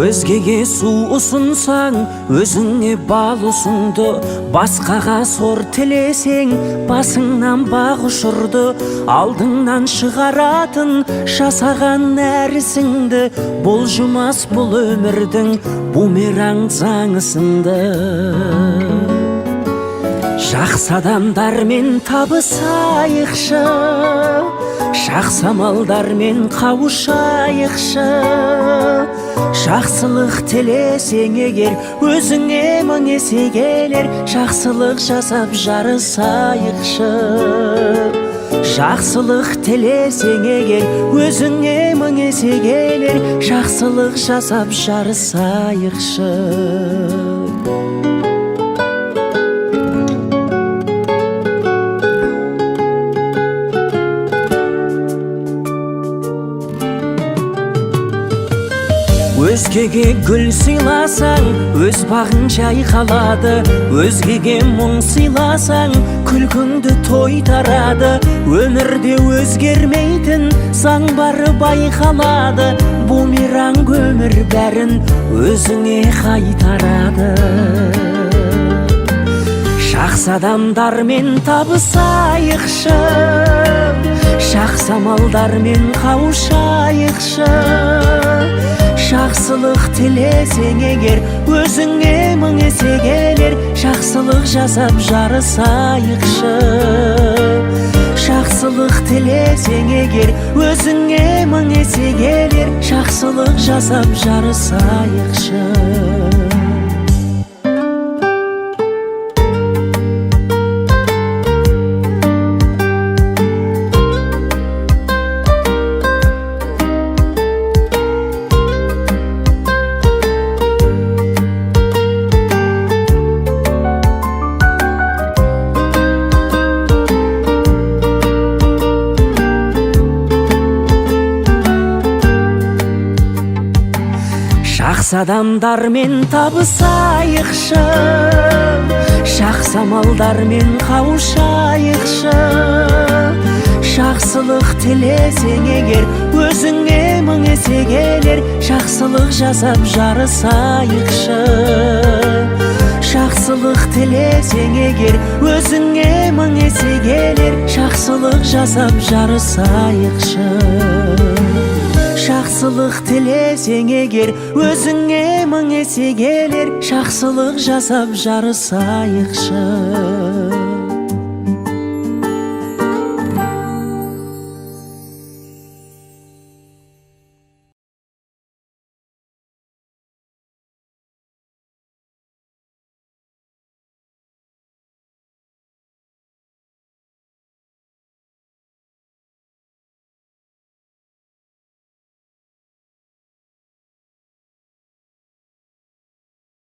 Өзгеге су ұсынсаң, өзіңе бал ұсынды. Басқаға сор тілесең, басыңнан бақ ұшырды. Алдыңнан шығаратын жасаған нәрісіңді, болжымас бұл өмірдің бумеранг заңы сынды. Жақсы адамдармен табысайықшы, жақсы амалдармен қауышайықшы. Жақсылық тілесең егер, өзіңе мың есе келер. Жақсылық жасап жарысайықшы. Жақсылық тілесең егер, өзіңе мың есе келер. Жақсылық жасап жарысайықшы. Өзгеге гүл сыйласаң, өз бағың жайқалады. Өзгеге мұң сыйласаң, күлкіңді той тарады. Өмірде өзгермейтін заң бары байқалады. Бумеранг өмір бәрін өзіңе қайтарады. Жақсы адамдармен табысайықшы, жақсы амалдармен қауышайықшы. Жақсылық тілесең егер, өзіңе мың есе келер. Жақсылық жасап жарысайықшы. Жақсылық тілесең егер, өзіңе мың есе келер. Жақсылық жасап жарысайықшы. Жақсы адамдармен табысайықшы, жақсы амалдармен қауышайықшы. Жақсылық тілесең егер, өзіңе мың есе келер. Жақсылық жасап жарысайықшы. Жақсылық тілесең егер, өзіңе мың есе келер. Жақсылық жасап жарысайықшы. Жақсылық тілесең егер, өзіңе мың есе келер. Жақсылық жасап жарысайықшы.